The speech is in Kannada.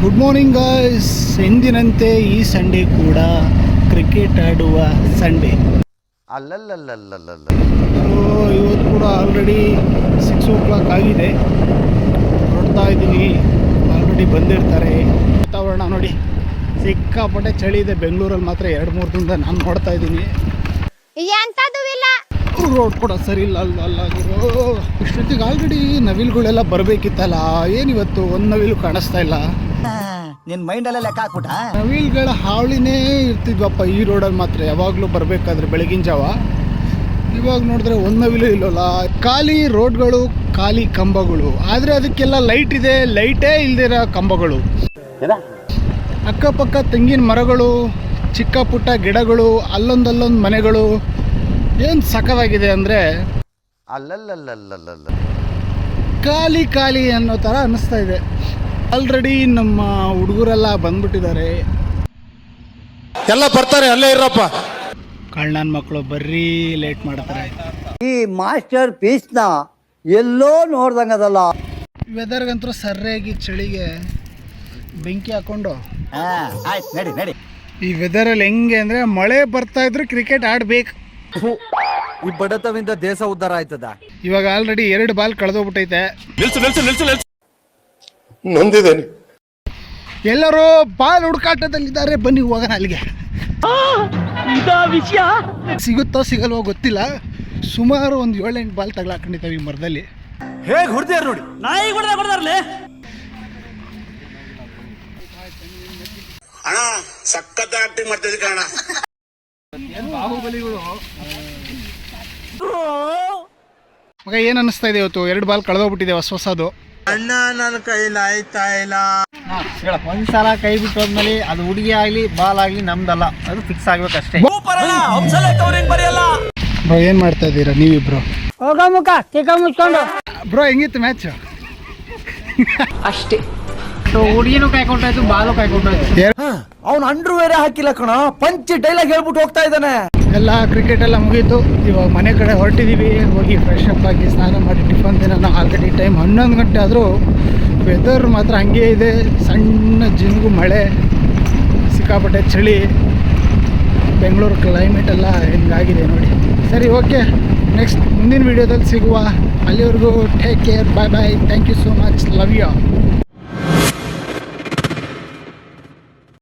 Good morning guys. ಎಂದಿನಂತೆ ಈ ಸಂಡೇ ಕೂಡ ಕ್ರಿಕೆಟ್ ಆಡುವ ಸಂಡೇ. ಅಲ್ಲಲ್ಲಲ್ಲಲ್ಲಲ್ಲ ಇವತ್ತು ಕೂಡ ಆಲ್ರೆಡಿ 6 o'clock ಆಗಿದೆ. ನೋಡ್ತಾ ಇದ್ದೀನಿ ಆಲ್ರೆಡಿ ಬಂದಿರ್ತಾರೆ. ವಾತಾವರಣ ನೋಡಿ, ಸಿಕ್ಕಾಪಟ್ಟೆ ಚಳಿ ಇದೆ. ಬೆಂಗಳೂರಲ್ಲಿ ಮಾತ್ರ 2-3 ದಿನದಿಂದ ನಾನು ನೋಡ್ತಾ ಇದ್ದೀನಿ. ರೋಡ್ ಕೂಡ ಸರಿ ಇಲ್ಲ ಅಲ್ಲ. ಇಷ್ಟೊತ್ತಿಗೆ ಆಲ್ರೆಡಿ ನವಿಲುಗಳೆಲ್ಲ ಬರಬೇಕಿತ್ತಲ್ಲ, ಏನಿವತ್ತು ಒಂದು ನವಿಲು ಕಾಣಿಸ್ತಾ ಇಲ್ಲ. ನಿನ್ ಮೈಂಡಲ್ಲೇ ಲೆಕ್ಕ ಹಾಕ್ಬಿಟ್ಟ. ನವಿಲುಗಳ ಹಾವಳಿನೇ ಇರ್ತಿದ್ವಪ್ಪ ಈ ರೋಡಲ್ಲಿ ಮಾತ್ರ, ಯಾವಾಗಲೂ ಬರಬೇಕಾದ್ರೆ ಬೆಳಗಿನ ಜಾವ. ಇವಾಗ ನೋಡಿದ್ರೆ ಒಂದು ನವಿಲು ಇಲ್ಲಲ್ಲ. ಖಾಲಿ ರೋಡ್ಗಳು, ಖಾಲಿ ಕಂಬಗಳು, ಆದರೆ ಅದಕ್ಕೆಲ್ಲ ಲೈಟ್ ಇದೆ. ಲೈಟೇ ಇಲ್ದಿರೋ ಕಂಬಗಳು. ಅಕ್ಕಪಕ್ಕ ತೆಂಗಿನ ಮರಗಳು, ಚಿಕ್ಕ ಪುಟ್ಟ ಗಿಡಗಳು, ಅಲ್ಲೊಂದು ಮನೆಗಳು. ಏನು ಸಖತ್ತಾಗಿದೆ ಅಂದರೆ ಅಲ್ಲಲ್ಲಲ್ಲಲ್ಲಲ್ಲ ಖಾಲಿ ಅನ್ನೋ ಥರ ಅನ್ನಿಸ್ತಾ ಇದೆ. ಆಲ್ರೆಡಿ ನಮ್ಮ ಹುಡುಗರೆಲ್ಲ ಬಂದ್ಬಿಟ್ಟಿದ್ದಾರೆ. ಎಲ್ಲ ಬರ್ತಾರೆ, ಅಲ್ಲೇ ಇರಪ್ಪ. ಕಳ್ಳನ ಮಕ್ಕಳು ಬರ್ರಿ ಲೇಟ್ ಮಾಡ್ತಾರೆ. ಈ ಮಾಸ್ಟರ್ ಪೀಸ್ನ ಎಲ್ಲೋ ನೋಡ್ದಂಗದಲ್ಲ. ವೆದರ್ಗಂತೂ ಸರ್ಯಾಗಿ ಚಳಿಗೆ ಬೆಂಕಿ ಹಾಕೊಂಡು ಆಯ್ತು, ನಡಿ ನಡಿ. ಈ ವೆದರಲ್ಲಿ ಹೆಂಗೆ ಅಂದರೆ ಮಳೆ ಬರ್ತಾ ಇದ್ರೆ ಕ್ರಿಕೆಟ್ ಆಡಬೇಕು. ಈ ಬಡತವಿಂದ ದೇಶ ಉದ್ಧಾರ ಆಯ್ತದ. ಇವಾಗ ಆಲ್ರೆಡಿ 2 ಬಾಲ್ ಕಳೆದೋಗ್ಬಿಟ್ಟೈತೆ. ನೊಂದಿದ್ದೇನೆ. ಎಲ್ಲರೂ ಬಾಲ್ ಹುಡುಕಾಟದಲ್ಲಿದ್ದಾರೆ. ಬನ್ನಿ ಹೋಗೋಣ ಅಲ್ಲಿಗೆ. ಸಿಗುತ್ತೋ ಸಿಗಲ್ವೋ ಗೊತ್ತಿಲ್ಲ. ಸುಮಾರು ಒಂದು 7-8 ಬಾಲ್ ತಗಲಾಕೊಂಡಿದ್ದಾವೆ ಈ ಮರದಲ್ಲಿ. ಹೇಗ್ ಹೊಡ್ದಾರ ನೋಡಿ, ನಾಯಿ ಹೊಡೆದಾರ್ಲೆ. ಅಣ್ಣ ಸಖತ್ ಆಕ್ಟಿಂಗ್ ಮಾಡ್ತಿದ್ದೆ ಕಣ. ಬಾಹುಬಲಿಗಳು. ಮಗ ಏನ್ ಅನಿಸ್ತಾ ಇದೆ ಇವತ್ತು? 2 ಬಾಲ್ ಕಳೆದೋಗ್ಬಿಟ್ಟಿದೆ ಹೊಸದು. ಅಣ್ಣ ನನ್ನ ಕೈಲಿ ಆಯ್ತಾ ಇಲ್ಲ. ಒಂದ್ಸಲ ಕೈ ಬಿಟ್ಟು ಹೋದ್ಮೇಲೆ ಅದು ಹುಡುಗಿ ಆಗ್ಲಿ ಬಾಲ್ ಆಗ್ಲಿ ನಮ್ದಲ್ಲ, ಅದು ಫಿಕ್ಸ್ ಆಗ್ಬೇಕಷ್ಟೇ. ಬ್ರೋ ಏನ್ ಮಾಡ್ತಾ ಇದ್ದೀರಾ ನೀವಿಬ್ರು? ಹೋಗ ಮುಖ ತಿಕ್ಕ ಮುಚ್ಕೊಂಡು. ಬ್ರೋ ಹೆಂಗಿತ್ತು ಮ್ಯಾಚ್? ಅಷ್ಟೇ. ಹುಡುಗಿನೂ ಕಾಯ್ಕೊಂಡಾಯ್ತು, ಬಾಲು ಕಾಯ್ಕೊಂಡಾಯ್ತು. ಅವ್ನು ಅಂಡ್ರು ಬೇರೆ ಹಾಕಿಲ್ಲ ಕಣ, ಪಂಚ್ ಡೈಲಾಗ್ ಹೇಳ್ಬಿಟ್ಟು ಹೋಗ್ತಾ ಇದ್ದಾನೆ. ಎಲ್ಲ ಕ್ರಿಕೆಟ್ ಎಲ್ಲ ಮುಗೀತು. ಇವಾಗ ಮನೆ ಕಡೆ ಹೊರಟಿದ್ದೀವಿ. ಹೋಗಿ ಫ್ರೆಶ್ ಅಪ್ ಆಗಿ ಸ್ನಾನ ಮಾಡಿ ಟಿಫನ್ ತಿನ್ನೋಣ. ಆಲ್ರೆಡಿ ಟೈಮ್ 11 ಗಂಟೆ ಆದರೂ ವೆದರ್ ಮಾತ್ರ ಹಂಗೇ ಇದೆ. ಸಣ್ಣ ಜಿನುಗು ಮಳೆ, ಸಿಕ್ಕಾಪಟ್ಟೆ ಚಳಿ. ಬೆಂಗಳೂರು ಕ್ಲೈಮೇಟ್ ಎಲ್ಲ ಹೆಂಗಾಗಿದೆ ನೋಡಿ. ಸರಿ, ಓಕೆ, ನೆಕ್ಸ್ಟ್ ಮುಂದಿನ ವೀಡಿಯೋದಲ್ಲಿ ಸಿಗುವ. ಅಲ್ಲಿವರೆಗೂ take care, bye bye. Thank you so much, love you.